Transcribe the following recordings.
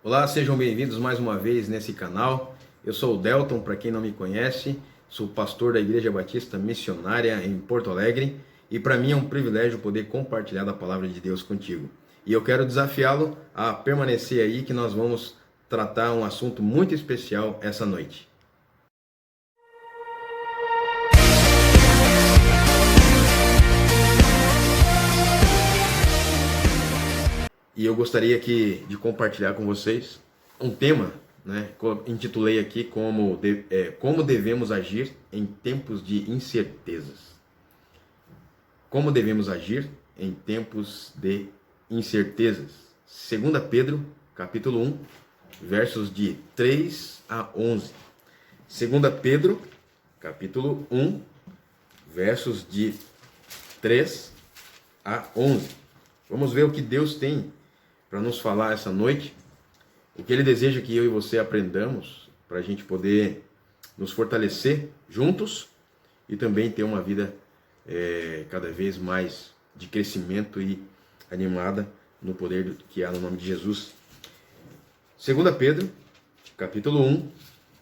Olá, sejam bem-vindos mais uma vez nesse canal. Eu sou o Delton, para quem não me conhece, sou pastor da Igreja Batista Missionária em Porto Alegre e para mim é um privilégio poder compartilhar da palavra de Deus contigo. E eu quero desafiá-lo a permanecer aí que nós vamos tratar um assunto muito especial essa noite. E eu gostaria aqui de compartilhar com vocês um tema, né? Intitulei aqui como devemos agir em tempos de incertezas. Como devemos agir em tempos de incertezas. 2 Pedro, capítulo 1, versos de 3 a 11. 2 Pedro, capítulo 1, versos de 3 a 11. Vamos ver o que Deus tem para nos falar essa noite, o que Ele deseja que eu e você aprendamos, para a gente poder nos fortalecer juntos e também ter uma vida cada vez mais de crescimento e animada no poder que há no nome de Jesus. 2 Pedro, capítulo 1,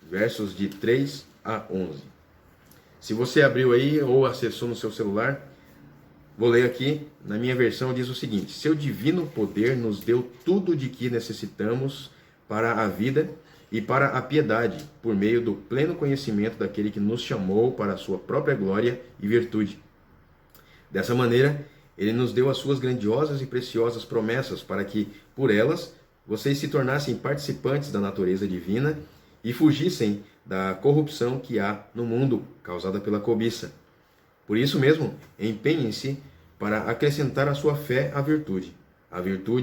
versos de 3 a 11. Se você abriu aí ou acessou no seu celular, vou ler aqui, na minha versão diz o seguinte: seu divino poder nos deu tudo de que necessitamos para a vida e para a piedade, por meio do pleno conhecimento daquele que nos chamou para a sua própria glória e virtude. Dessa maneira, ele nos deu as suas grandiosas e preciosas promessas, para que, por elas, vocês se tornassem participantes da natureza divina e fugissem da corrupção que há no mundo, causada pela cobiça. Por isso mesmo, empenhem-se para acrescentar à sua fé a virtude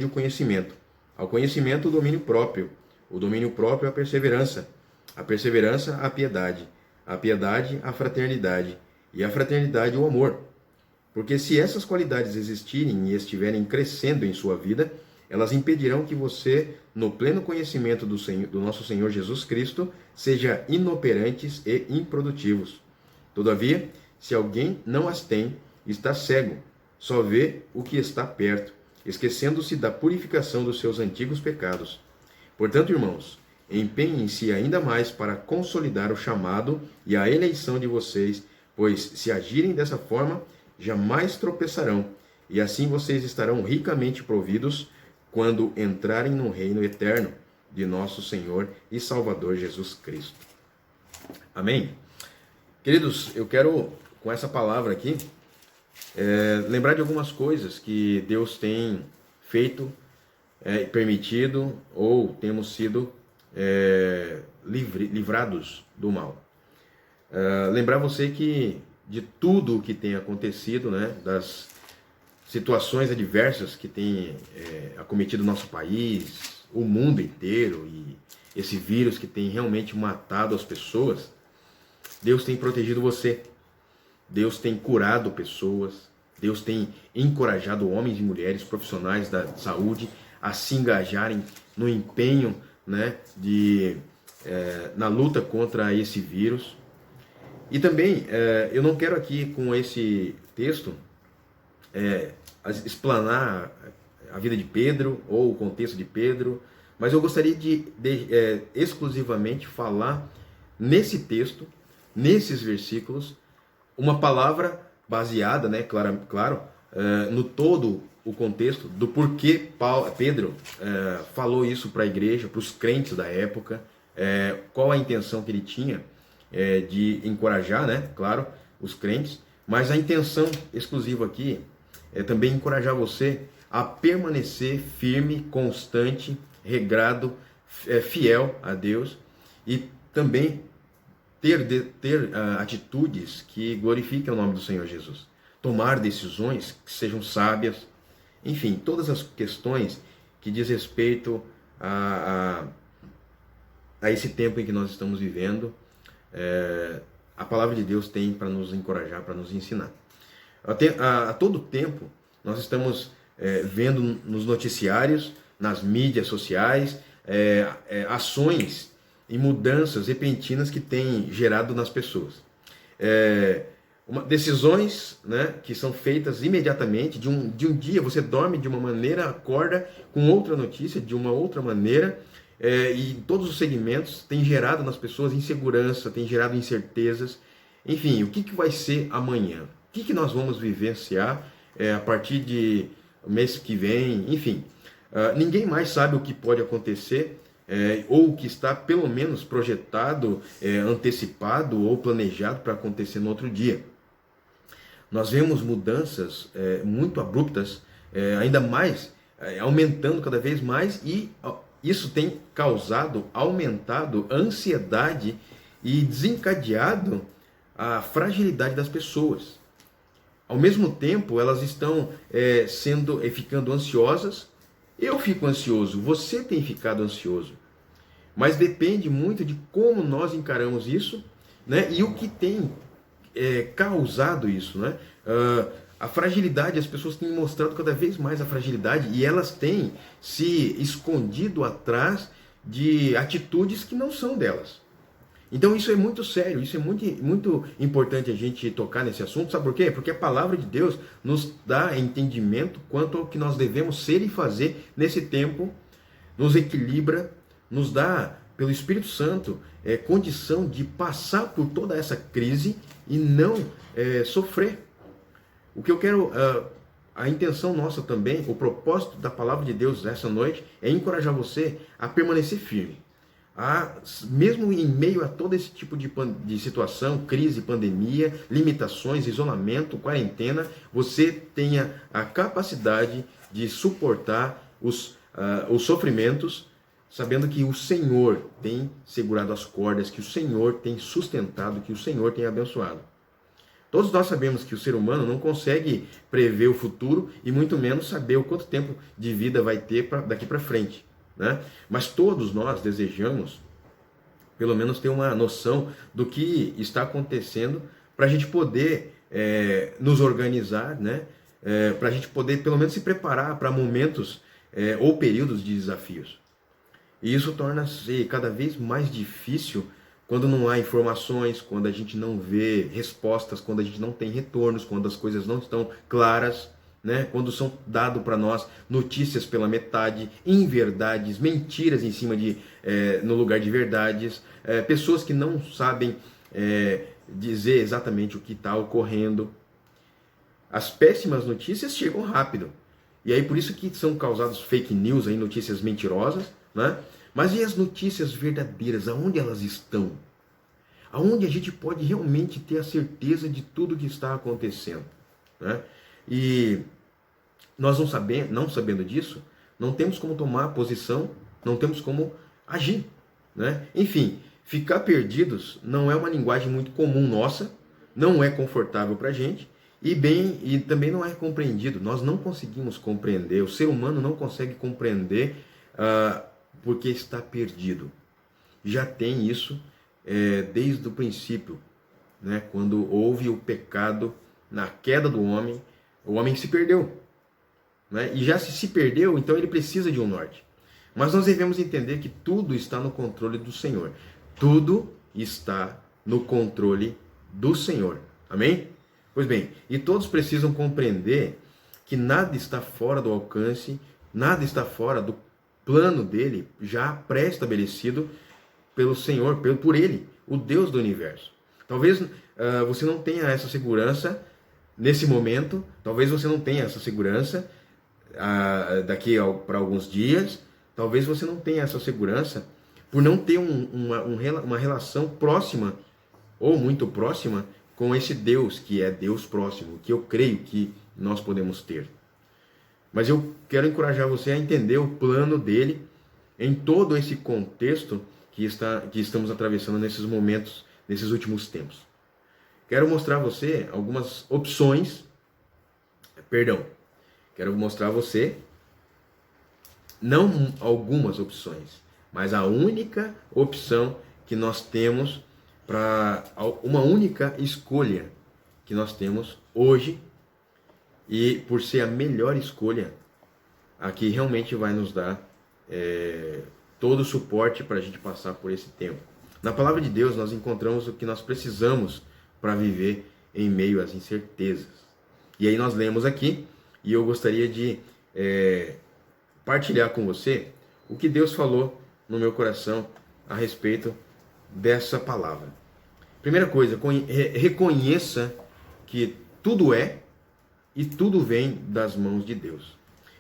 o conhecimento, ao conhecimento o domínio próprio a perseverança a piedade a fraternidade e a fraternidade o amor. Porque se essas qualidades existirem e estiverem crescendo em sua vida, elas impedirão que você, no pleno conhecimento do nosso Senhor Jesus Cristo, seja inoperantes e improdutivos. Todavia, se alguém não as tem, está cego, só vê o que está perto, esquecendo-se da purificação dos seus antigos pecados. Portanto, irmãos, empenhem-se ainda mais para consolidar o chamado e a eleição de vocês, pois, se agirem dessa forma, jamais tropeçarão, e assim vocês estarão ricamente providos quando entrarem no reino eterno de nosso Senhor e Salvador Jesus Cristo. Amém? Queridos, eu quero, com essa palavra aqui, lembrar de algumas coisas que Deus tem feito, permitido, ou temos sido livrados do mal. Lembrar você que de tudo o que tem acontecido, né, das situações adversas que tem acometido o nosso país, o mundo inteiro, e esse vírus que tem realmente matado as pessoas, Deus tem protegido você, Deus tem curado pessoas, Deus tem encorajado homens e mulheres profissionais da saúde a se engajarem no empenho, né, na luta contra esse vírus. E também, eu não quero aqui com esse texto explanar a vida de Pedro ou o contexto de Pedro, mas eu gostaria de exclusivamente falar nesse texto, nesses versículos, uma palavra baseada, né, claro, no todo o contexto do porquê Pedro falou isso para a igreja, para os crentes da época, qual a intenção que ele tinha de encorajar, né, claro, os crentes, mas a intenção exclusiva aqui é também encorajar você a permanecer firme, constante, regrado, fiel a Deus e também ter atitudes que glorifiquem o nome do Senhor Jesus. Tomar decisões que sejam sábias. Enfim, todas as questões que diz respeito a esse tempo em que nós estamos vivendo, a palavra de Deus tem para nos encorajar, para nos ensinar. A todo tempo, nós estamos vendo nos noticiários, nas mídias sociais, ações e mudanças repentinas que têm gerado nas pessoas. Decisões, né, que são feitas imediatamente, de um dia você dorme de uma maneira, acorda com outra notícia, de uma outra maneira, e em todos os segmentos tem gerado nas pessoas insegurança, tem gerado incertezas. Enfim, o que vai ser amanhã? O que nós vamos vivenciar a partir de mês que vem? Enfim, ninguém mais sabe o que pode acontecer, ou o que está pelo menos projetado, antecipado ou planejado para acontecer no outro dia. Nós vemos mudanças muito abruptas, ainda mais, aumentando cada vez mais, e isso tem causado, aumentado a ansiedade e desencadeado a fragilidade das pessoas. Ao mesmo tempo, elas estão ficando ansiosas. Eu fico ansioso, você tem ficado ansioso. Mas depende muito de como nós encaramos isso, né? E o que tem causado isso, né? A fragilidade, as pessoas têm mostrado cada vez mais a fragilidade e elas têm se escondido atrás de atitudes que não são delas. Então isso é muito sério, isso é muito importante a gente tocar nesse assunto. Sabe por quê? Porque a palavra de Deus nos dá entendimento quanto ao que nós devemos ser e fazer nesse tempo, nos equilibra, nos dá, pelo Espírito Santo, condição de passar por toda essa crise e não sofrer. O que eu quero, a intenção nossa também, o propósito da palavra de Deus essa noite é encorajar você a permanecer firme. Mesmo em meio a todo esse tipo de situação, crise, pandemia, limitações, isolamento, quarentena, você tenha a capacidade de suportar os sofrimentos, sabendo que o Senhor tem segurado as cordas, que o Senhor tem sustentado, que o Senhor tem abençoado. Todos nós sabemos que o ser humano não consegue prever o futuro e muito menos saber o quanto tempo de vida vai ter daqui para frente, né? Mas todos nós desejamos, pelo menos, ter uma noção do que está acontecendo para a gente poder nos organizar, né? Para a gente poder, pelo menos, se preparar para momentos ou períodos de desafios. E isso torna-se cada vez mais difícil quando não há informações, quando a gente não vê respostas, quando a gente não tem retornos, quando as coisas não estão claras, né? Quando são dadas para nós notícias pela metade, inverdades, mentiras em cima no lugar de verdades, pessoas que não sabem dizer exatamente o que está ocorrendo. As péssimas notícias chegam rápido. E aí por isso que são causadas fake news, aí, notícias mentirosas, né? Mas e as notícias verdadeiras, aonde elas estão? Aonde a gente pode realmente ter a certeza de tudo que está acontecendo, né? E nós não sabendo disso, não temos como tomar posição, não temos como agir, né? Enfim, ficar perdidos não é uma linguagem muito comum nossa, não é confortável para a gente e também não é compreendido. Nós não conseguimos compreender, o ser humano não consegue compreender porque está perdido. Já tem isso desde o princípio, né? Quando houve o pecado, na queda do homem, o homem se perdeu, né? E já se perdeu, então ele precisa de um norte. Mas nós devemos entender que tudo está no controle do Senhor. Tudo está no controle do Senhor. Amém? Pois bem, e todos precisam compreender que nada está fora do alcance, nada está fora do plano dele, já pré-estabelecido pelo Senhor, por ele, o Deus do universo. Talvez você não tenha essa segurança nesse momento, talvez você não tenha essa segurança daqui para alguns dias, talvez você não tenha essa segurança por não ter uma relação próxima ou muito próxima com esse Deus, que é Deus próximo, que eu creio que nós podemos ter. Mas eu quero encorajar você a entender o plano dele em todo esse contexto que estamos atravessando nesses momentos, nesses últimos tempos. Quero mostrar a você algumas opções, quero mostrar a você, não algumas opções, mas a única opção que nós temos, uma única escolha que nós temos hoje, e por ser a melhor escolha, a que realmente vai nos dar todo o suporte para a gente passar por esse tempo. Na palavra de Deus nós encontramos o que nós precisamos para viver em meio às incertezas. E aí nós lemos aqui, e eu gostaria de partilhar com você o que Deus falou no meu coração a respeito dessa palavra. Primeira coisa, reconheça que tudo é e tudo vem das mãos de Deus.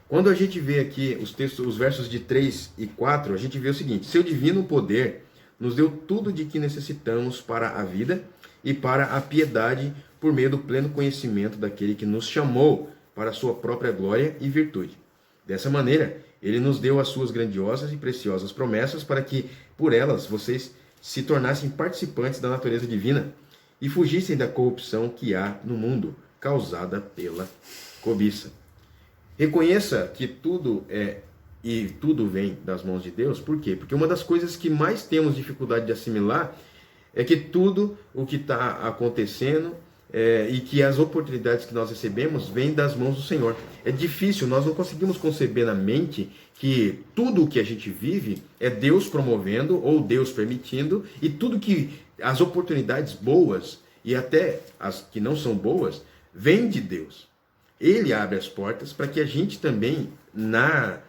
Quando a gente vê aqui os versos de 3 e 4, a gente vê o seguinte: seu divino poder nos deu tudo de que necessitamos para a vida e para a piedade por meio do pleno conhecimento daquele que nos chamou para a sua própria glória e virtude. Dessa maneira, ele nos deu as suas grandiosas e preciosas promessas para que, por elas, vocês se tornassem participantes da natureza divina e fugissem da corrupção que há no mundo, causada pela cobiça. Reconheça que tudo é e tudo vem das mãos de Deus. Por quê? Porque uma das coisas que mais temos dificuldade de assimilar é que tudo o que está acontecendo e que as oportunidades que nós recebemos vêm das mãos do Senhor. É difícil, nós não conseguimos conceber na mente que tudo o que a gente vive é Deus promovendo ou Deus permitindo, e tudo que as oportunidades boas e até as que não são boas vêm de Deus. Ele abre as portas para que a gente também, na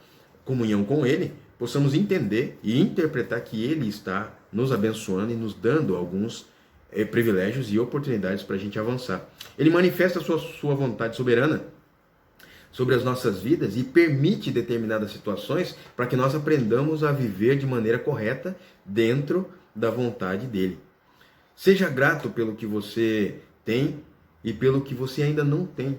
comunhão com Ele, possamos entender e interpretar que Ele está nos abençoando e nos dando alguns privilégios e oportunidades para a gente avançar. Ele manifesta a sua vontade soberana sobre as nossas vidas e permite determinadas situações para que nós aprendamos a viver de maneira correta dentro da vontade dele. Seja grato pelo que você tem e pelo que você ainda não tem.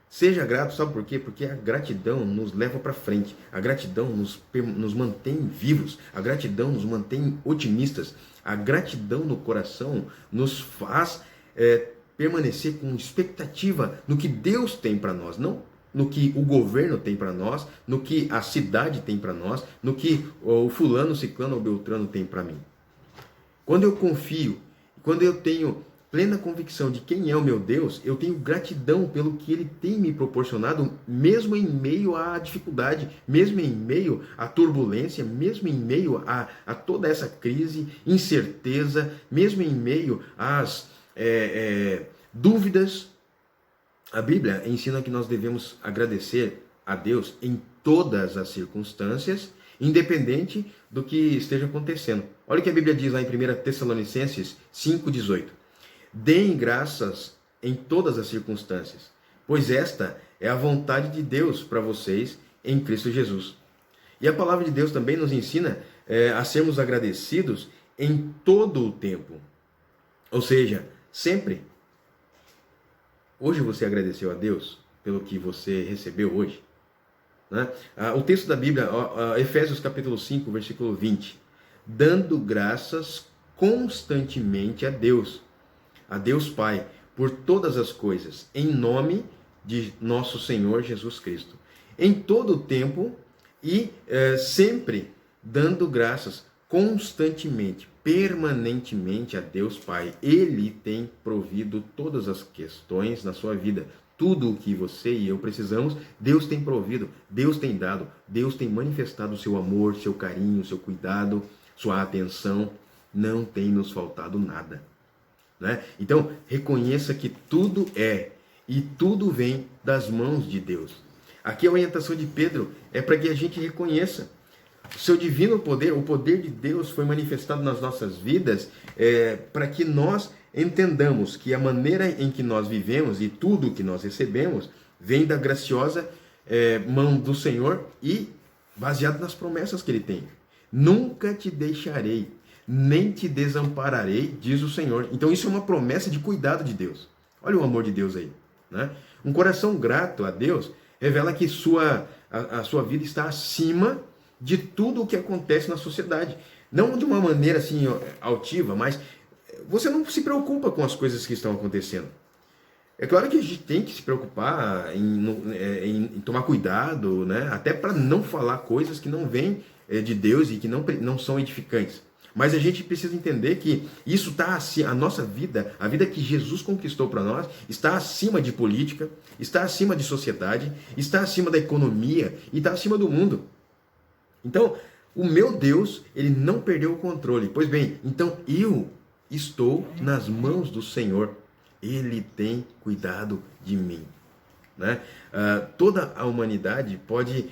Seja grato, sabe por quê? Porque a gratidão nos leva para frente, a gratidão nos mantém vivos, a gratidão nos mantém otimistas, a gratidão no coração nos faz permanecer com expectativa no que Deus tem para nós, não no que o governo tem para nós, no que a cidade tem para nós, no que o fulano, ciclano ou beltrano tem para mim. Quando eu confio, quando eu tenho plena convicção de quem é o meu Deus, eu tenho gratidão pelo que Ele tem me proporcionado, mesmo em meio à dificuldade, mesmo em meio à turbulência, mesmo em meio a toda essa crise, incerteza, mesmo em meio às dúvidas. A Bíblia ensina que nós devemos agradecer a Deus em todas as circunstâncias, independente do que esteja acontecendo. Olha o que a Bíblia diz lá em 1 Tessalonicenses 5,18. Deem graças em todas as circunstâncias, pois esta é a vontade de Deus para vocês em Cristo Jesus. E a palavra de Deus também nos ensina a sermos agradecidos em todo o tempo. Ou seja, sempre. Hoje você agradeceu a Deus pelo que você recebeu hoje? Né? O texto da Bíblia, Efésios capítulo 5, versículo 20. Dando graças constantemente a Deus Pai, por todas as coisas, em nome de nosso Senhor Jesus Cristo. Em todo o tempo e sempre dando graças constantemente, permanentemente a Deus Pai. Ele tem provido todas as questões na sua vida. Tudo o que você e eu precisamos, Deus tem provido, Deus tem dado, Deus tem manifestado o seu amor, seu carinho, seu cuidado, sua atenção. Não tem nos faltado nada. Né? Então, reconheça que tudo é e tudo vem das mãos de Deus. Aqui a orientação de Pedro é para que a gente reconheça o seu divino poder, o poder de Deus foi manifestado nas nossas vidas para que nós entendamos que a maneira em que nós vivemos e tudo que nós recebemos vem da graciosa mão do Senhor e baseado nas promessas que Ele tem. Nunca te deixarei, nem te desampararei, diz o Senhor. Então isso é uma promessa de cuidado de Deus. Olha o amor de Deus aí. Né? Um coração grato a Deus revela que a sua vida está acima de tudo o que acontece na sociedade. Não de uma maneira assim altiva, mas você não se preocupa com as coisas que estão acontecendo. É claro que a gente tem que se preocupar em tomar cuidado, né? Até para não falar coisas que não vêm de Deus e que não são edificantes. Mas a gente precisa entender que isso está acima, a nossa vida, a vida que Jesus conquistou para nós, está acima de política, está acima de sociedade, está acima da economia e está acima do mundo. Então, o meu Deus, Ele não perdeu o controle. Pois bem, então eu estou nas mãos do Senhor. Ele tem cuidado de mim. Né? Toda a humanidade pode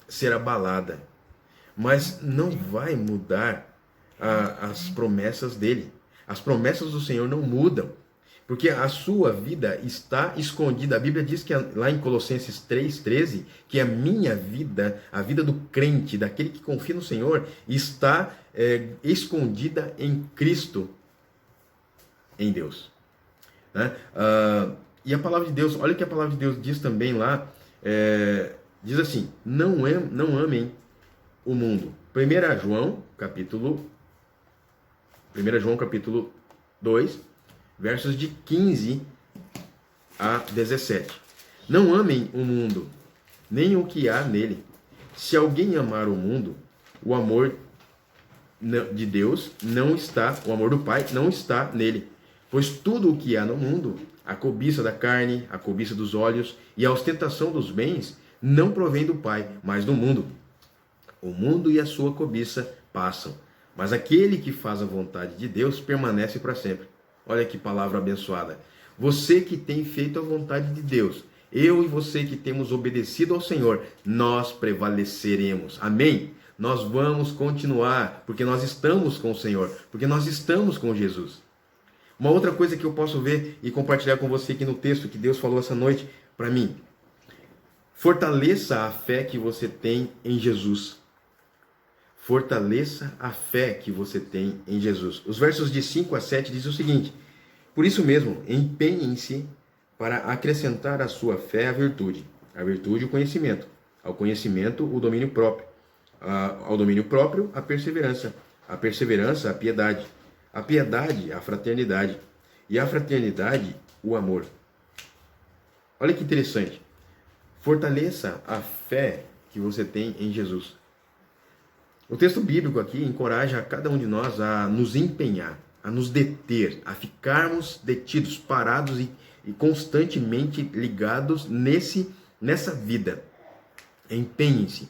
ser abalada, mas não vai mudar as promessas dele. As promessas do Senhor não mudam, porque a sua vida está escondida. A Bíblia diz que lá em Colossenses 3,13, que a minha vida, a vida do crente, daquele que confia no Senhor, está escondida em Cristo, em Deus. Né? E a palavra de Deus, olha o que a palavra de Deus diz também lá, diz assim, não amem o mundo. 1 João capítulo 2, versos de 15 a 17. Não amem o mundo, nem o que há nele. Se alguém amar o mundo, o amor de Deus não está, o amor do Pai não está nele. Pois tudo o que há no mundo, a cobiça da carne, a cobiça dos olhos e a ostentação dos bens, não provém do Pai, mas do mundo. O mundo e a sua cobiça passam, mas aquele que faz a vontade de Deus permanece para sempre. Olha que palavra abençoada. Você que tem feito a vontade de Deus, eu e você que temos obedecido ao Senhor, nós prevaleceremos. Amém? Nós vamos continuar, porque nós estamos com o Senhor, porque nós estamos com Jesus. Uma outra coisa que eu posso ver e compartilhar com você aqui no texto que Deus falou essa noite para mim. Fortaleça a fé que você tem em Jesus. Fortaleça a fé que você tem em Jesus. Os versos de 5 a 7 diz o seguinte: por isso mesmo, empenhem-se para acrescentar à sua fé a virtude o conhecimento, ao conhecimento o domínio próprio, ao domínio próprio a perseverança a piedade, a piedade a fraternidade e a fraternidade o amor. Olha que interessante. Fortaleça a fé que você tem em Jesus. O texto bíblico aqui encoraja a cada um de nós a nos empenhar, a nos deter, a ficarmos detidos, parados e constantemente ligados nessa vida. Empenhem-se,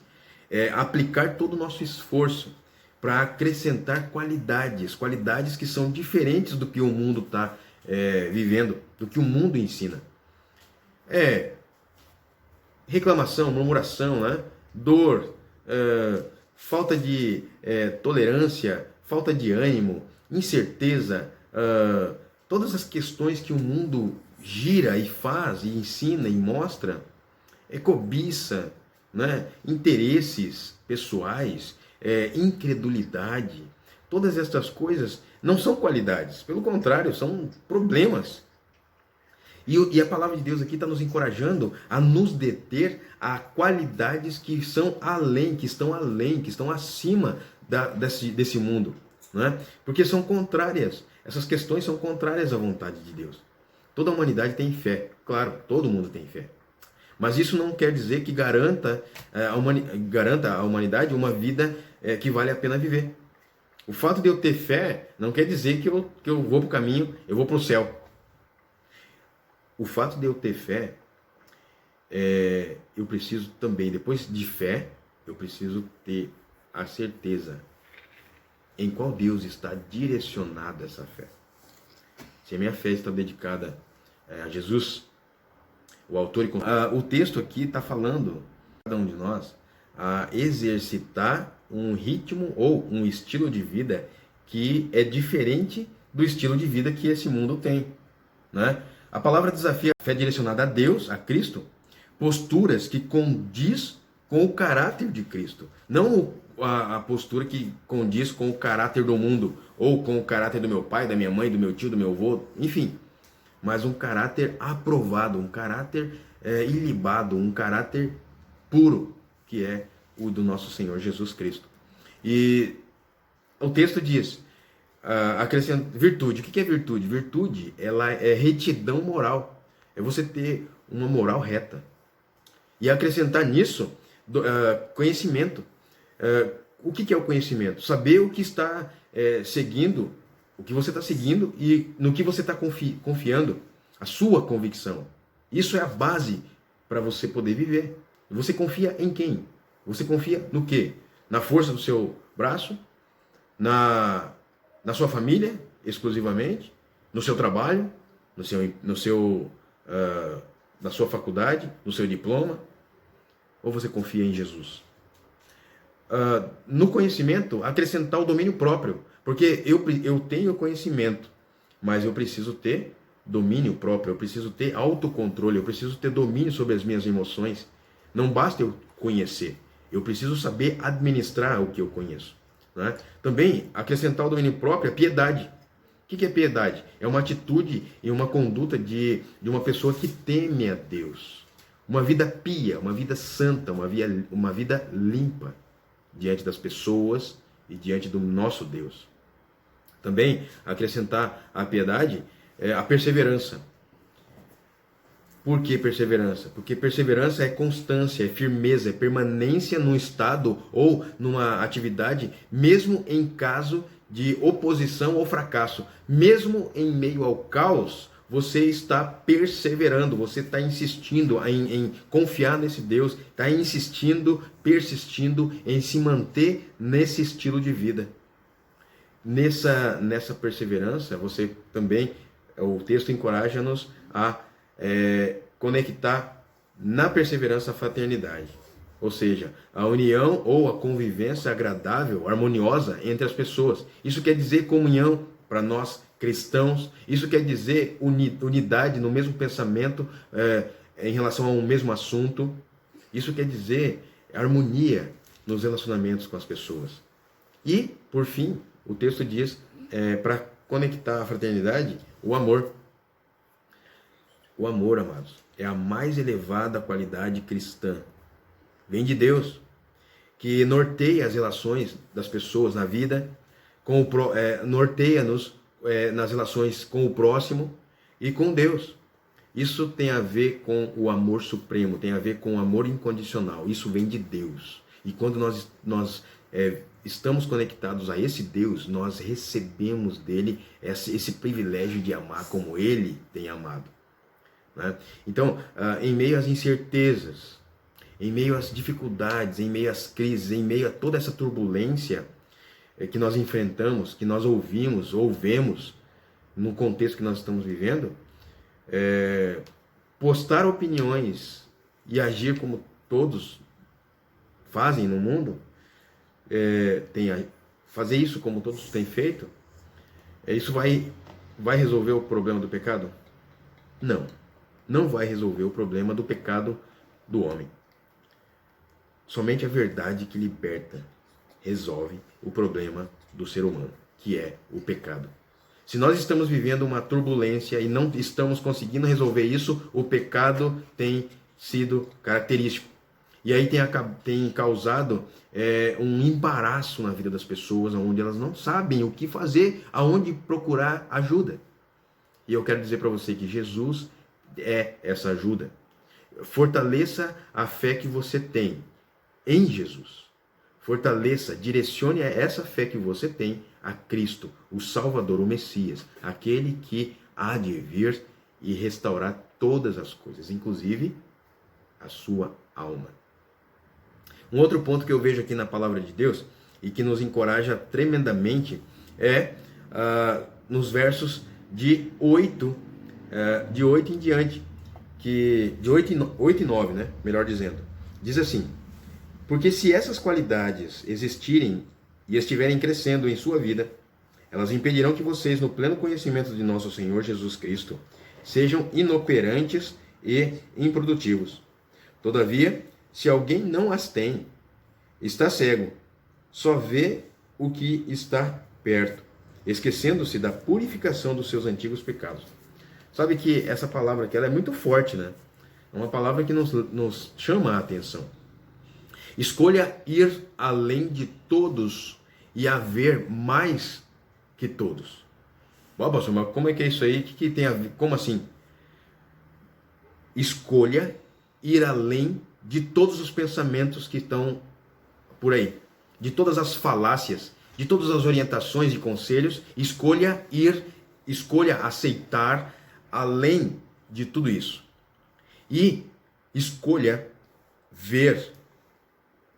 aplicar todo o nosso esforço para acrescentar qualidades que são diferentes do que o mundo está vivendo, do que o mundo ensina. Reclamação, murmuração, né? Dor, falta de tolerância, falta de ânimo, incerteza, todas as questões que o mundo gira e faz e ensina e mostra, cobiça, né? Interesses pessoais, incredulidade, todas essas coisas não são qualidades, pelo contrário, são problemas. E a palavra de Deus aqui está nos encorajando a nos deter a qualidades que são além, que estão acima desse mundo. Né? Porque são contrárias, essas questões são contrárias à vontade de Deus. Toda a humanidade tem fé, claro, todo mundo tem fé. Mas isso não quer dizer que garanta à humanidade uma vida que vale a pena viver. O fato de eu ter fé não quer dizer que eu vou para o caminho, eu vou para o céu. O fato de eu ter fé, eu preciso também, depois de fé, eu preciso ter a certeza em qual Deus está direcionada essa fé. Se a minha fé está dedicada a Jesus, o autor o texto aqui está falando cada um de nós a exercitar um ritmo ou um estilo de vida que é diferente do estilo de vida que esse mundo tem, né? A palavra desafia a fé direcionada a Deus, a Cristo, posturas que condiz com o caráter de Cristo. Não a postura que condiz com o caráter do mundo, ou com o caráter do meu pai, da minha mãe, do meu tio, do meu avô, enfim. Mas um caráter aprovado, um caráter ilibado, um caráter puro, que é o do nosso Senhor Jesus Cristo. E o texto diz... virtude. O que é virtude? Virtude, ela é retidão moral. É você ter uma moral reta. E acrescentar nisso conhecimento. O que é o conhecimento? Saber o que está seguindo, o que você está seguindo e no que você está confiando, a sua convicção. Isso é a base para você poder viver. Você confia em quem? Você confia no quê? Na força do seu braço? Na sua família, exclusivamente, no seu trabalho, na sua faculdade, no seu diploma? Ou você confia em Jesus? No conhecimento, acrescentar o domínio próprio. Porque eu tenho conhecimento, mas eu preciso ter domínio próprio, eu preciso ter autocontrole, eu preciso ter domínio sobre as minhas emoções. Não basta eu conhecer, eu preciso saber administrar o que eu conheço. Né? Também, acrescentar o domínio próprio é piedade. O que é piedade? É uma atitude e uma conduta de uma pessoa que teme a Deus. Uma vida pia, uma vida santa, uma vida limpa diante das pessoas e diante do nosso Deus. Também, acrescentar a piedade é a perseverança. Por que perseverança? Porque perseverança é constância, é firmeza, é permanência num estado ou numa atividade, mesmo em caso de oposição ou fracasso. Mesmo em meio ao caos, você está perseverando, você está insistindo em confiar nesse Deus, está insistindo, persistindo em se manter nesse estilo de vida. Nessa perseverança, você também, o texto encoraja-nos a conectar na perseverança a fraternidade. Ou seja, a união ou a convivência agradável, harmoniosa entre as pessoas. Isso quer dizer comunhão para nós cristãos. Isso quer dizer unidade no mesmo pensamento em relação a um mesmo assunto. Isso quer dizer harmonia nos relacionamentos com as pessoas. E, por fim, o texto diz, para conectar a fraternidade, o amor. O amor, amados, é a mais elevada qualidade cristã. Vem de Deus, que norteia as relações das pessoas na vida, norteia-nos nas relações com o próximo e com Deus. Isso tem a ver com o amor supremo, tem a ver com o amor incondicional. Isso vem de Deus. E quando nós estamos conectados a esse Deus, nós recebemos dele esse privilégio de amar como ele tem amado. Né? Então, em meio às incertezas, em meio às dificuldades, em meio às crises, em meio a toda essa turbulência que nós enfrentamos, que nós ouvemos no contexto que nós estamos vivendo, postar opiniões e agir como todos fazem no mundo, fazer isso como todos têm feito, isso vai resolver o problema do pecado? Não vai resolver o problema do pecado do homem. Somente a verdade que liberta resolve o problema do ser humano, que é o pecado. Se nós estamos vivendo uma turbulência e não estamos conseguindo resolver isso, o pecado tem sido característico. E aí tem causado um embaraço na vida das pessoas, onde elas não sabem o que fazer, aonde procurar ajuda. E eu quero dizer para você que Jesus é essa ajuda. Fortaleça a fé que você tem em Jesus. Fortaleça, direcione essa fé que você tem a Cristo, o Salvador, o Messias, aquele que há de vir e restaurar todas as coisas, inclusive a sua alma. Um outro ponto que eu vejo aqui na palavra de Deus e que nos encoraja tremendamente é nos versos de 8 em diante, de 8 e 9, né? Melhor dizendo. Diz assim: porque se essas qualidades existirem e estiverem crescendo em sua vida, elas impedirão que vocês, no pleno conhecimento de nosso Senhor Jesus Cristo, sejam inoperantes e improdutivos. Todavia, se alguém não as tem, está cego, só vê o que está perto, esquecendo-se da purificação dos seus antigos pecados. Sabe que essa palavra aqui ela é muito forte, né? É uma palavra que nos chama a atenção. Escolha ir além de todos e haver mais que todos. Bom, pastor, mas como é que é isso aí? O que tem a ver? Como assim? Escolha ir além de todos os pensamentos que estão por aí, de todas as falácias, de todas as orientações e conselhos. Escolha aceitar além de tudo isso. E escolha ver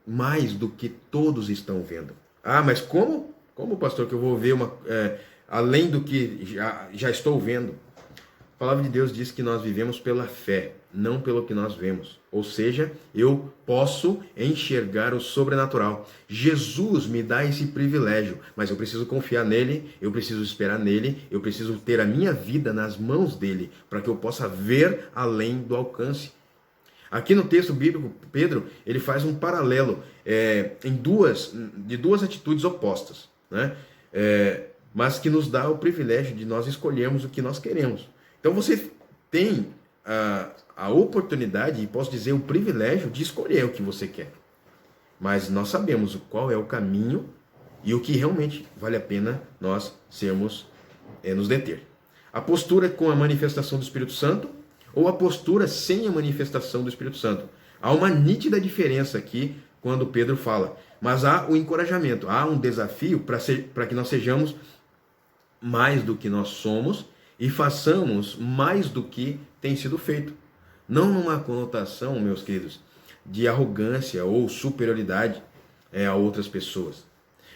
mais do que todos estão vendo. Ah, mas como? Como, pastor, que eu vou ver além do que já estou vendo? A palavra de Deus diz que nós vivemos pela fé, não pelo que nós vemos. Ou seja, eu posso enxergar o sobrenatural. Jesus me dá esse privilégio, mas eu preciso confiar nele, eu preciso esperar nele, eu preciso ter a minha vida nas mãos dele, para que eu possa ver além do alcance. Aqui no texto bíblico, Pedro, ele faz um paralelo de duas atitudes opostas, né? Mas que nos dá o privilégio de nós escolhermos o que nós queremos. Então você tem a oportunidade, e posso dizer o privilégio, de escolher o que você quer. Mas nós sabemos qual é o caminho e o que realmente vale a pena nós nos deter. A postura com a manifestação do Espírito Santo ou a postura sem a manifestação do Espírito Santo. Há uma nítida diferença aqui quando Pedro fala. Mas há o encorajamento, há um desafio para que nós sejamos mais do que nós somos e façamos mais do que tem sido feito. Não numa conotação, meus queridos, de arrogância ou superioridade a outras pessoas,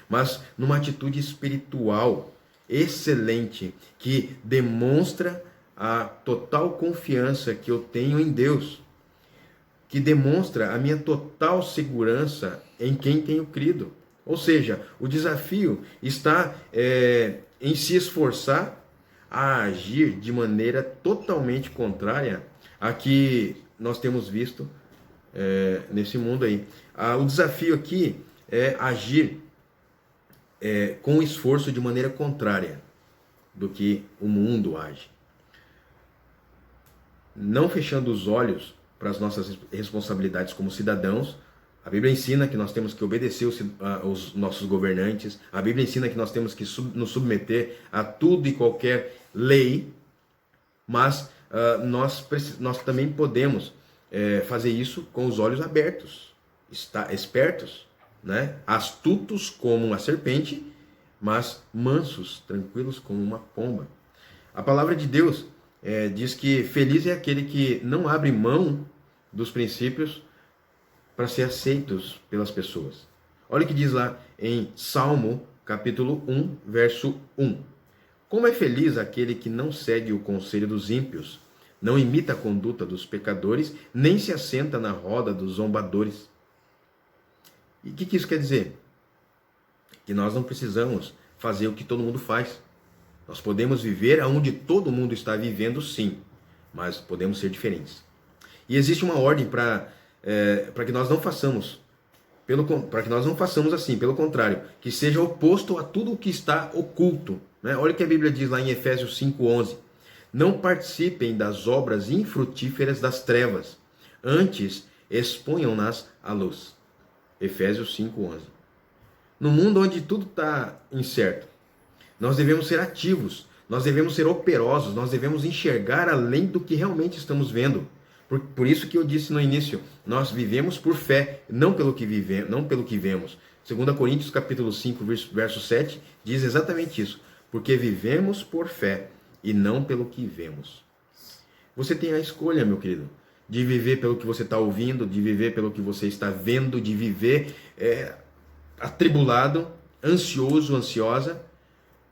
mas numa atitude espiritual excelente que demonstra a total confiança que eu tenho em Deus, que demonstra a minha total segurança em quem tenho crido. Ou seja, o desafio está em se esforçar a agir de maneira totalmente contrária a que nós temos visto nesse mundo aí. O desafio aqui é agir com esforço de maneira contrária do que o mundo age. Não fechando os olhos para as nossas responsabilidades como cidadãos. A Bíblia ensina que nós temos que obedecer os nossos governantes. A Bíblia ensina que nós temos que nos submeter a tudo e qualquer lei. Mas nós também podemos fazer isso com os olhos abertos, espertos, né? Astutos como uma serpente, mas mansos, tranquilos como uma pomba. A palavra de Deus diz que feliz é aquele que não abre mão dos princípios para ser aceitos pelas pessoas. Olha o que diz lá em Salmo, capítulo 1, verso 1. Como é feliz aquele que não segue o conselho dos ímpios, não imita a conduta dos pecadores, nem se assenta na roda dos zombadores. E o que isso quer dizer? Que nós não precisamos fazer o que todo mundo faz. Nós podemos viver onde todo mundo está vivendo, sim, mas podemos ser diferentes. E existe uma ordem para que nós não façamos, para que nós não façamos assim, pelo contrário, que seja oposto a tudo o que está oculto. Né? Olha o que a Bíblia diz lá em Efésios 5:11. Não participem das obras infrutíferas das trevas, antes exponham-nas à luz. Efésios 5:11. No mundo onde tudo está incerto, nós devemos ser ativos, nós devemos ser operosos, nós devemos enxergar além do que realmente estamos vendo. Por isso que eu disse no início, nós vivemos por fé, não pelo que vemos. 2 Coríntios capítulo 5, verso 7, diz exatamente isso. Porque vivemos por fé e não pelo que vemos. Você tem a escolha, meu querido, de viver pelo que você está ouvindo, de viver pelo que você está vendo, de viver atribulado, ansioso, ansiosa,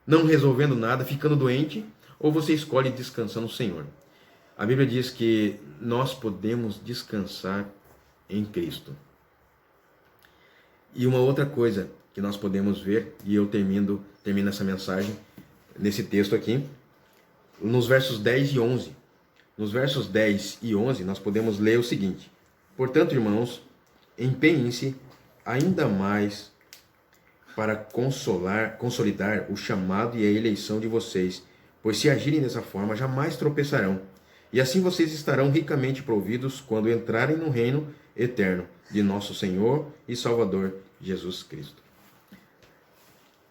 não resolvendo nada, ficando doente, ou você escolhe descansar no Senhor. A Bíblia diz que nós podemos descansar em Cristo. E uma outra coisa que nós podemos ver, e eu termino essa mensagem nesse texto aqui, nos versos 10 e 11. Nos versos 10 e 11 nós podemos ler o seguinte: portanto, irmãos, empenhem-se ainda mais para consolidar o chamado e a eleição de vocês, pois se agirem dessa forma, jamais tropeçarão. E assim vocês estarão ricamente providos quando entrarem no reino eterno de nosso Senhor e Salvador Jesus Cristo.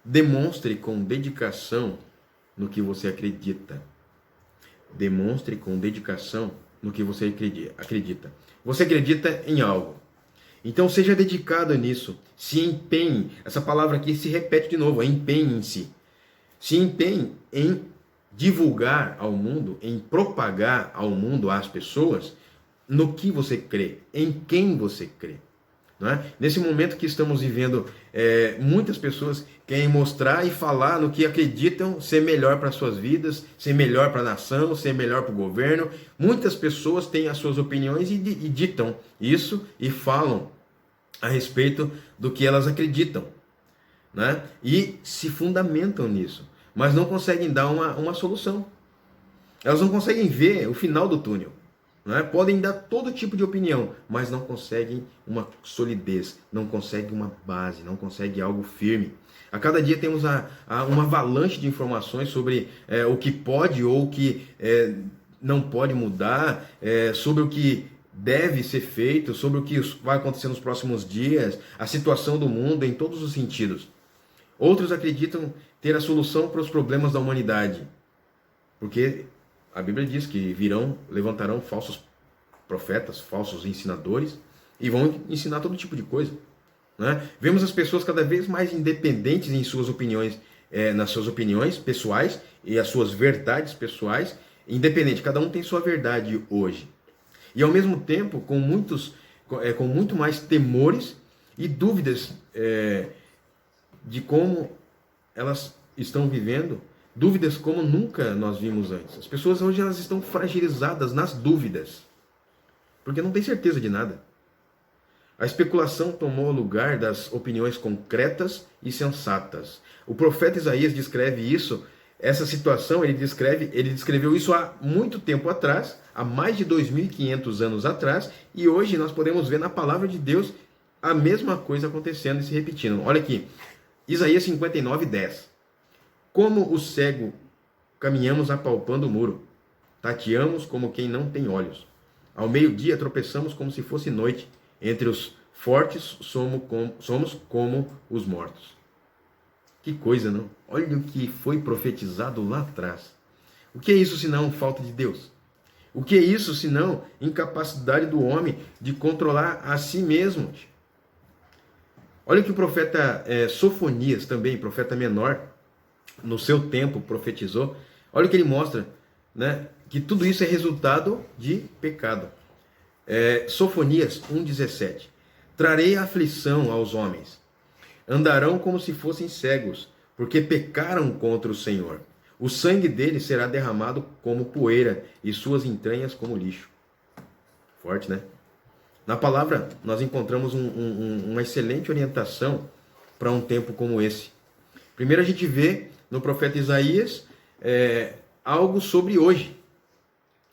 Demonstre com dedicação no que você acredita. Demonstre com dedicação no que você acredita. Você acredita em algo. Então seja dedicado nisso. Se empenhe. Essa palavra aqui se repete de novo. Empenhe-se. Se empenhe em divulgar ao mundo, em propagar ao mundo, às pessoas, no que você crê, em quem você crê. não é? Nesse momento que estamos vivendo, muitas pessoas querem mostrar e falar no que acreditam ser melhor para suas vidas, ser melhor para a nação, ser melhor para o governo. Muitas pessoas têm as suas opiniões e ditam isso e falam a respeito do que elas acreditam, né? E se fundamentam nisso, mas não conseguem dar uma solução. Elas não conseguem ver o final do túnel. Né? Podem dar todo tipo de opinião, mas não conseguem uma solidez, não conseguem uma base, não conseguem algo firme. A cada dia temos uma avalanche de informações sobre o que pode ou o que não pode mudar, sobre o que deve ser feito, sobre o que vai acontecer nos próximos dias, a situação do mundo em todos os sentidos. Outros acreditam ter a solução para os problemas da humanidade, porque a Bíblia diz que levantarão falsos profetas, falsos ensinadores, e vão ensinar todo tipo de coisa, né? Vemos as pessoas cada vez mais independentes em suas opiniões, nas suas opiniões pessoais e as suas verdades pessoais, independente, cada um tem sua verdade hoje. E ao mesmo tempo, com muito mais temores e dúvidas de como elas estão vivendo, dúvidas como nunca nós vimos antes. As pessoas hoje elas estão fragilizadas nas dúvidas, porque não tem certeza de nada. A especulação tomou o lugar das opiniões concretas e sensatas. O profeta Isaías descreve isso, essa situação, ele descreveu isso há muito tempo atrás, há mais de 2.500 anos atrás, e hoje nós podemos ver na palavra de Deus a mesma coisa acontecendo e se repetindo. Olha aqui, Isaías 59:10. Como o cego, caminhamos apalpando o muro, tateamos como quem não tem olhos. Ao meio-dia tropeçamos como se fosse noite, entre os fortes somos como os mortos. Que coisa, não? Olha o que foi profetizado lá atrás. O que é isso senão falta de Deus? O que é isso senão incapacidade do homem de controlar a si mesmo? Olha o que o profeta Sofonias, também profeta menor, no seu tempo profetizou. Olha o que ele mostra, né? Que tudo isso é resultado de pecado. Sofonias 1:17. Trarei aflição aos homens, andarão como se fossem cegos, porque pecaram contra o Senhor. O sangue deles será derramado como poeira e suas entranhas como lixo. Forte, né? Na palavra nós encontramos uma excelente orientação para um tempo como esse. Primeiro a gente vê no profeta Isaías algo sobre hoje.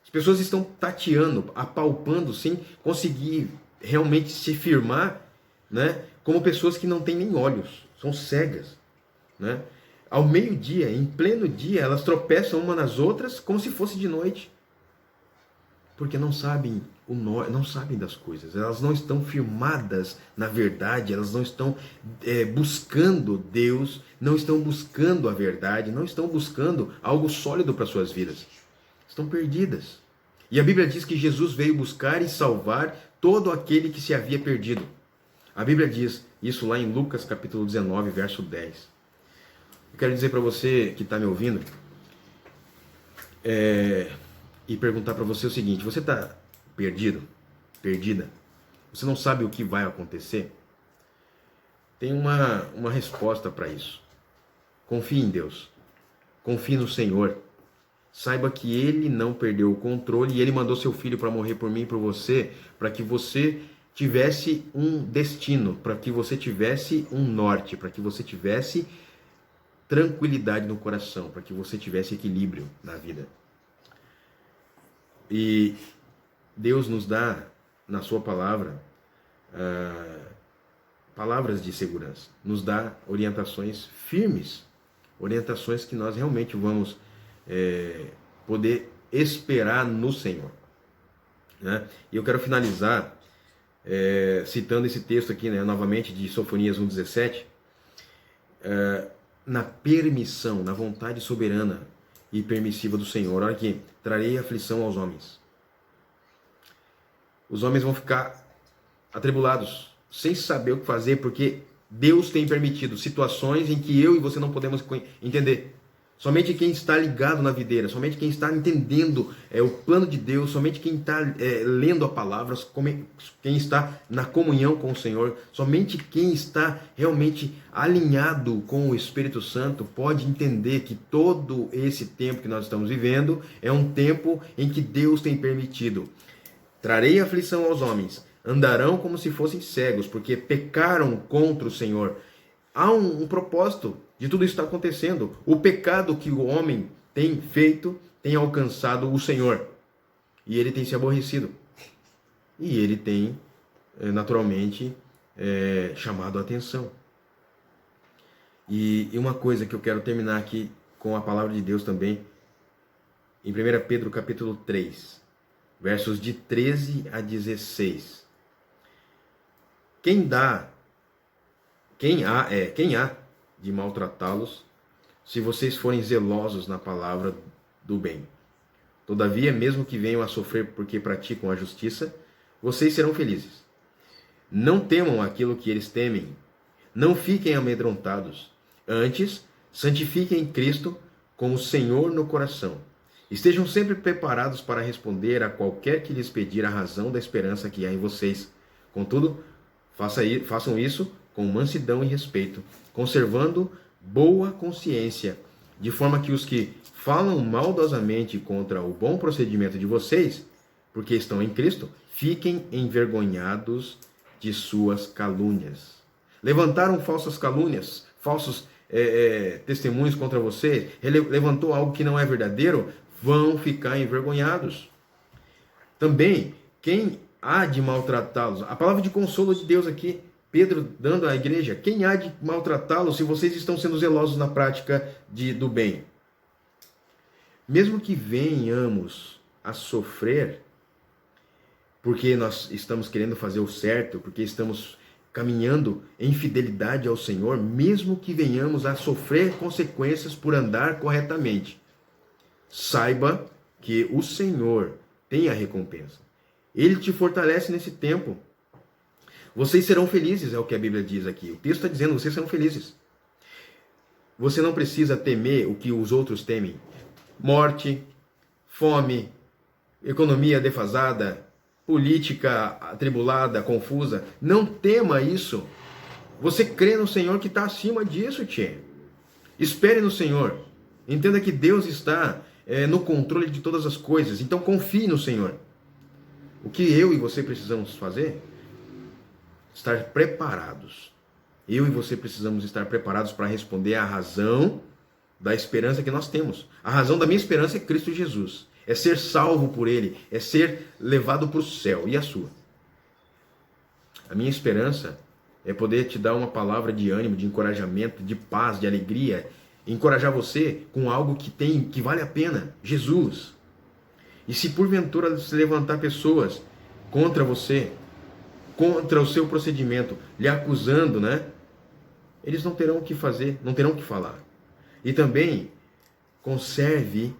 As pessoas estão tateando, apalpando, sem conseguir realmente se firmar, né, como pessoas que não têm nem olhos, são cegas, né? Ao meio-dia, em pleno dia, elas tropeçam uma nas outras como se fosse de noite, porque não sabem não sabem das coisas, elas não estão firmadas na verdade, elas não estão buscando Deus, não estão buscando a verdade, não estão buscando algo sólido para suas vidas, estão perdidas. E a Bíblia diz que Jesus veio buscar e salvar todo aquele que se havia perdido. A Bíblia diz isso lá em Lucas capítulo 19, verso 10. Eu quero dizer para você que está me ouvindo e perguntar para você o seguinte: você está perdido? Perdida? Você não sabe o que vai acontecer? Tem uma resposta para isso. Confie em Deus. Confie no Senhor. Saiba que Ele não perdeu o controle e Ele mandou seu Filho para morrer por mim e por você, para que você tivesse um destino, para que você tivesse um norte, para que você tivesse tranquilidade no coração, para que você tivesse equilíbrio na vida. E Deus nos dá, na sua palavra, palavras de segurança, nos dá orientações firmes, orientações que nós realmente vamos poder esperar no Senhor, né? E eu quero finalizar citando esse texto aqui, né, novamente de Sofonias 1:17, na permissão, na vontade soberana e permissiva do Senhor. Olha aqui, trarei aflição aos homens. Os homens vão ficar atribulados, sem saber o que fazer, porque Deus tem permitido situações em que eu e você não podemos entender. Somente quem está ligado na videira, somente quem está entendendo o plano de Deus, somente quem está lendo a palavra, quem está na comunhão com o Senhor, somente quem está realmente alinhado com o Espírito Santo pode entender que todo esse tempo que nós estamos vivendo é um tempo em que Deus tem permitido. Trarei aflição aos homens, andarão como se fossem cegos, porque pecaram contra o Senhor. Há um propósito de tudo isso está acontecendo. O pecado que o homem tem feito tem alcançado o Senhor. E ele tem se aborrecido. E ele tem, naturalmente, chamado a atenção. E uma coisa que eu quero terminar aqui com a palavra de Deus também, em 1 Pedro capítulo 3, versos de 13 a 16. Quem há de maltratá-los, se vocês forem zelosos na palavra do bem. Todavia, mesmo que venham a sofrer porque praticam a justiça, vocês serão felizes. Não temam aquilo que eles temem. Não fiquem amedrontados. Antes, santifiquem Cristo como Senhor no coração. Estejam sempre preparados para responder a qualquer que lhes pedir a razão da esperança que há em vocês. Contudo, façam isso com mansidão e respeito, conservando boa consciência, de forma que os que falam maldosamente contra o bom procedimento de vocês, porque estão em Cristo, fiquem envergonhados de suas calúnias. Levantaram falsas calúnias, falsos testemunhos contra vocês, levantou algo que não é verdadeiro, vão ficar envergonhados. Também, quem há de maltratá-los? A palavra de consolo de Deus aqui, Pedro dando à igreja, quem há de maltratá-los se vocês estão sendo zelosos na prática do bem? Mesmo que venhamos a sofrer, porque nós estamos querendo fazer o certo, porque estamos caminhando em fidelidade ao Senhor, mesmo que venhamos a sofrer consequências por andar corretamente, saiba que o Senhor tem a recompensa. Ele te fortalece nesse tempo. Vocês serão felizes, é o que a Bíblia diz aqui. O texto está dizendo, vocês serão felizes. Você não precisa temer o que os outros temem. Morte, fome, economia defasada, política atribulada, confusa. Não tema isso. Você crê no Senhor que está acima disso, tchê. Espere no Senhor. Entenda que Deus está no controle de todas as coisas. Então confie no Senhor. O que eu e você precisamos fazer? Estar preparados. Eu e você precisamos estar preparados para responder à razão da esperança que nós temos. A razão da minha esperança é Cristo Jesus. É ser salvo por Ele. É ser levado para o céu. E a sua? A minha esperança é poder te dar uma palavra de ânimo, de encorajamento, de paz, de alegria. Encorajar você com algo que vale a pena. Jesus. E se porventura se levantar pessoas contra você, contra o seu procedimento, lhe acusando, né? Eles não terão o que fazer, não terão o que falar. E também conserve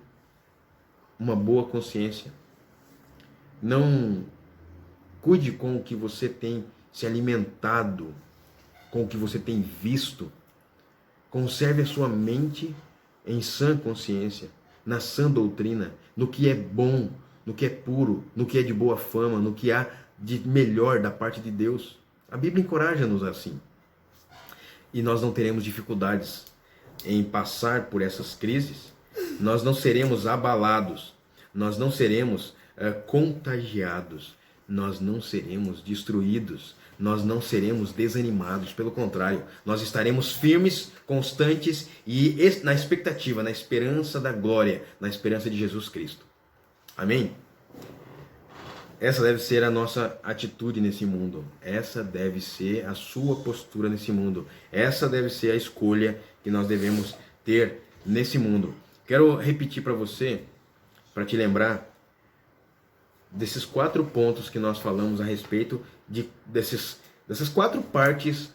uma boa consciência. Não cuide com o que você tem se alimentado, com o que você tem visto. Conserve a sua mente em sã consciência, na sã doutrina, no que é bom, no que é puro, no que é de boa fama, no que há de melhor da parte de Deus. A Bíblia encoraja-nos assim. E nós não teremos dificuldades em passar por essas crises. Nós não seremos abalados. Nós não seremos contagiados. Nós não seremos destruídos. Nós não seremos desanimados. Pelo contrário, nós estaremos firmes, constantes e na expectativa, na esperança da glória, na esperança de Jesus Cristo. Amém? Essa deve ser a nossa atitude nesse mundo. Essa deve ser a sua postura nesse mundo. Essa deve ser a escolha que nós devemos ter nesse mundo. Quero repetir para você, para te lembrar desses 4 pontos que nós falamos a respeito dessas 4 partes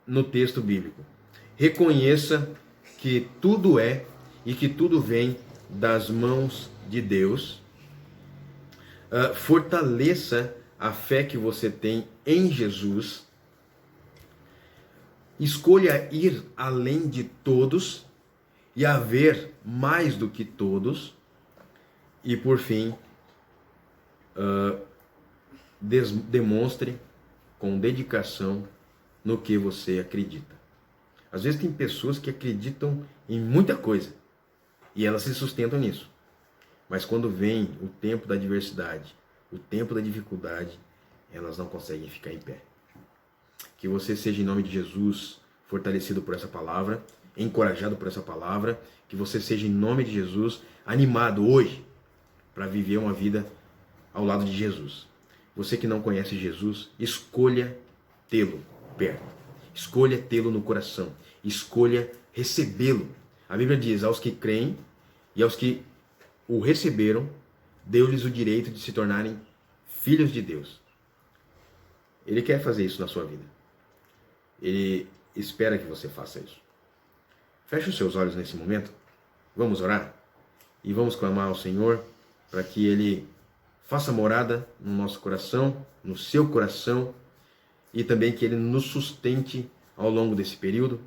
no texto bíblico. Reconheça que tudo é e que tudo vem das mãos de Deus. Fortaleça a fé que você tem em Jesus. Escolha ir além de todos e haver mais do que todos, e por fim, demonstre com dedicação no que você acredita. Às vezes tem pessoas que acreditam em muita coisa e elas se sustentam nisso. Mas quando vem o tempo da adversidade, o tempo da dificuldade, elas não conseguem ficar em pé. Que você seja, em nome de Jesus, fortalecido por essa palavra, encorajado por essa palavra, que você seja, em nome de Jesus, animado hoje para viver uma vida ao lado de Jesus. Você que não conhece Jesus, escolha tê-lo perto. Escolha tê-lo no coração. Escolha recebê-lo. A Bíblia diz, aos que creem e aos que o receberam, deu-lhes o direito de se tornarem filhos de Deus. Ele quer fazer isso na sua vida. Ele espera que você faça isso. Feche os seus olhos nesse momento. Vamos orar? E vamos clamar ao Senhor para que Ele faça morada no nosso coração, no seu coração, e também que Ele nos sustente ao longo desse período.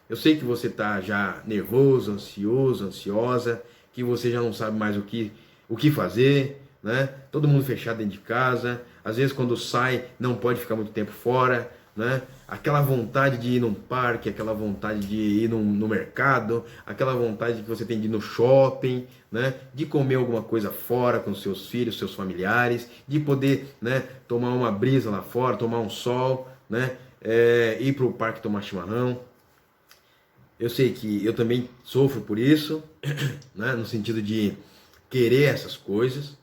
Eu sei que você está já nervoso, ansioso, ansiosa, que você já não sabe mais o que fazer, né? Todo mundo fechado dentro de casa, às vezes quando sai não pode ficar muito tempo fora, né? Aquela vontade de ir num parque, aquela vontade de ir no mercado, aquela vontade que você tem de ir no shopping, né? De comer alguma coisa fora com seus filhos, seus familiares, de poder, né, tomar uma brisa lá fora, tomar um sol, né? Ir para o parque tomar chimarrão. Eu sei que eu também sofro por isso, né? No sentido de querer essas coisas,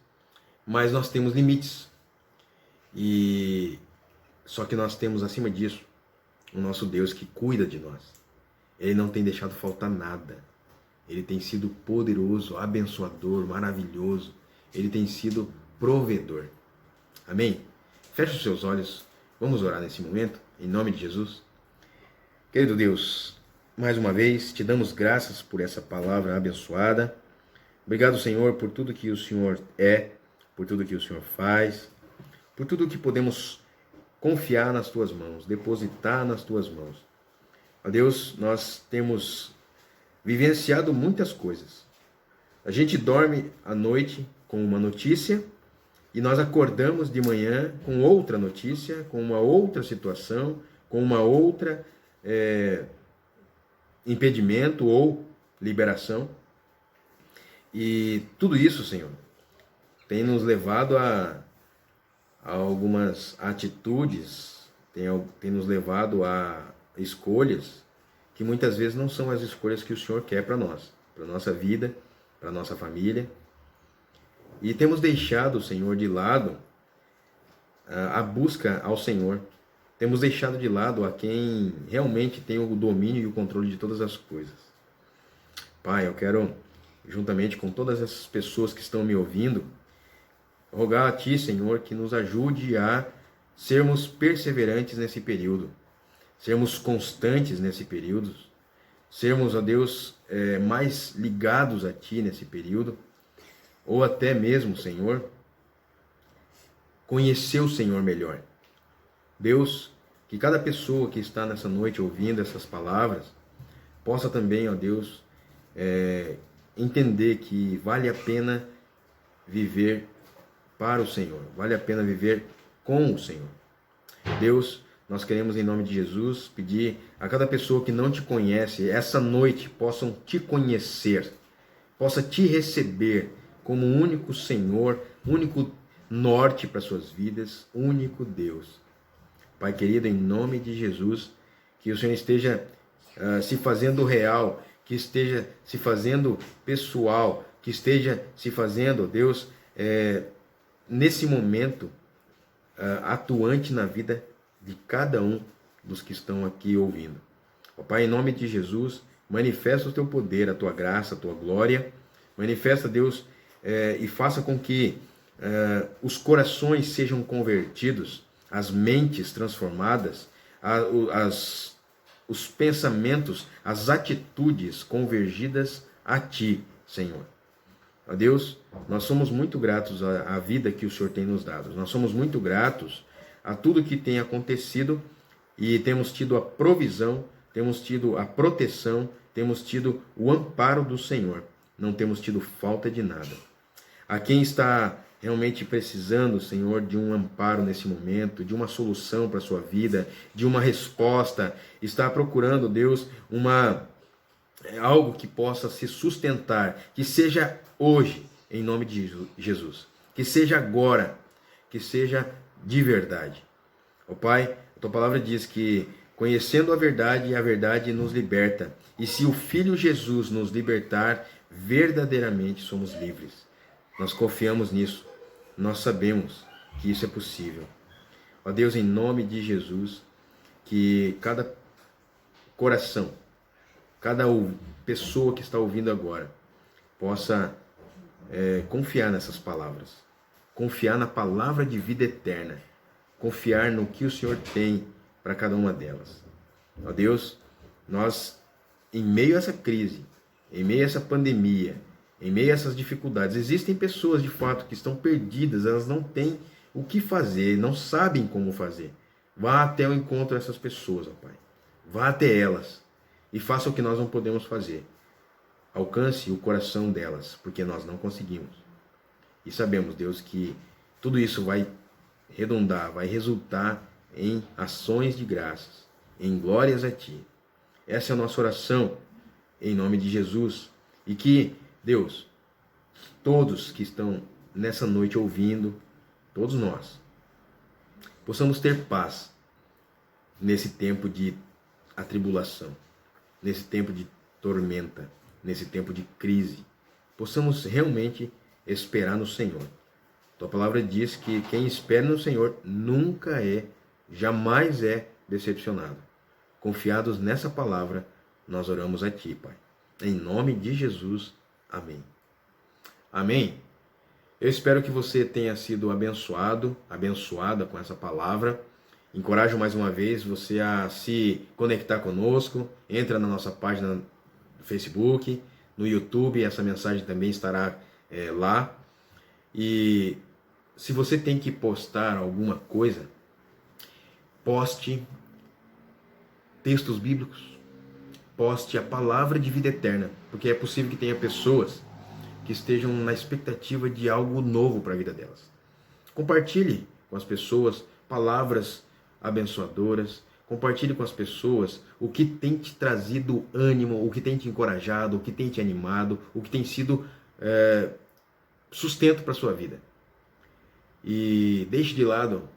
mas nós temos limites. E só que nós temos, acima disso, o nosso Deus que cuida de nós. Ele não tem deixado faltar nada. Ele tem sido poderoso, abençoador, maravilhoso. Ele tem sido provedor. Amém? Feche os seus olhos. Vamos orar nesse momento, em nome de Jesus. Querido Deus, mais uma vez te damos graças por essa palavra abençoada. Obrigado, Senhor, por tudo que o Senhor é, por tudo que o Senhor faz, por tudo que podemos confiar nas tuas mãos, depositar nas tuas mãos. Ó Deus, nós temos vivenciado muitas coisas. A gente dorme à noite com uma notícia e nós acordamos de manhã com outra notícia, com uma outra situação, com uma outra impedimento ou liberação. E tudo isso, Senhor, tem nos levado a algumas atitudes, tem nos levado a escolhas que muitas vezes não são as escolhas que o Senhor quer para nós, para a nossa vida, para a nossa família. E temos deixado, Senhor, de lado a busca ao Senhor. Temos deixado de lado a quem realmente tem o domínio e o controle de todas as coisas. Pai, eu quero, juntamente com todas essas pessoas que estão me ouvindo, rogar a Ti, Senhor, que nos ajude a sermos perseverantes nesse período, sermos constantes nesse período, sermos, ó Deus, mais ligados a Ti nesse período, ou até mesmo, Senhor, conhecer o Senhor melhor. Deus, que cada pessoa que está nessa noite ouvindo essas palavras, possa também, ó Deus, entender que vale a pena viver para o Senhor, vale a pena viver com o Senhor. Deus, nós queremos em nome de Jesus pedir a cada pessoa que não te conhece, essa noite possam te conhecer, possa te receber como único Senhor, único norte para suas vidas, único Deus. Pai querido, em nome de Jesus, que o Senhor esteja se fazendo real, que esteja se fazendo pessoal, que esteja se fazendo, Deus, nesse momento, atuante na vida de cada um dos que estão aqui ouvindo. Ó Pai, em nome de Jesus, manifesta o Teu poder, a Tua graça, a Tua glória. Manifesta, Deus, e faça com que os corações sejam convertidos, as mentes transformadas, os pensamentos, as atitudes convergidas a Ti, Senhor. Ó Deus, nós somos muito gratos à vida que o Senhor tem nos dado. Nós somos muito gratos a tudo que tem acontecido e temos tido a provisão, temos tido a proteção temos tido o amparo do Senhor, não temos tido falta de nada. A quem está realmente precisando, Senhor, de um amparo nesse momento, de uma solução para a sua vida, de uma resposta, está procurando, Deus, algo que possa se sustentar, que seja hoje, em nome de Jesus, que seja agora, que seja de verdade. Ó Pai, a tua palavra diz que conhecendo a verdade nos liberta. E se o Filho Jesus nos libertar, verdadeiramente somos livres. Nós confiamos nisso. Nós sabemos que isso é possível. Ó Deus, em nome de Jesus, que cada coração, cada pessoa que está ouvindo agora, possa confiar nessas palavras. Confiar na palavra de vida eterna. Confiar no que o Senhor tem para cada uma delas. Ó Deus, nós, em meio a essa crise, em meio a essa pandemia, em meio a essas dificuldades, existem pessoas de fato que estão perdidas, elas não têm o que fazer, não sabem como fazer. Vá até o encontro dessas pessoas, ó Pai. Vá até elas e faça o que nós não podemos fazer. Alcance o coração delas, porque nós não conseguimos. E sabemos, Deus, que tudo isso vai redundar, vai resultar em ações de graças, em glórias a Ti. Essa é a nossa oração, em nome de Jesus. E que, Deus, todos que estão nessa noite ouvindo, todos nós, possamos ter paz nesse tempo de atribulação, nesse tempo de tormenta, nesse tempo de crise. Possamos realmente esperar no Senhor. Tua palavra diz que quem espera no Senhor nunca jamais é decepcionado. Confiados nessa palavra, nós oramos a Ti, Pai. Em nome de Jesus, amém. Amém. Eu espero que você tenha sido abençoado, abençoada com essa palavra. Encorajo mais uma vez você a se conectar conosco. Entra na nossa página do Facebook, no YouTube, essa mensagem também estará lá. E se você tem que postar alguma coisa, poste textos bíblicos, poste a palavra de vida eterna, porque é possível que tenha pessoas que estejam na expectativa de algo novo para a vida delas. Compartilhe com as pessoas palavras abençoadoras, compartilhe com as pessoas o que tem te trazido ânimo, o que tem te encorajado, o que tem te animado, o que tem sido sustento para a sua vida. E deixe de lado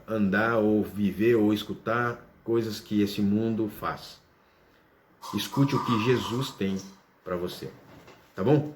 andar ou viver ou escutar coisas que esse mundo faz. Escute o que Jesus tem para você. Tá bom?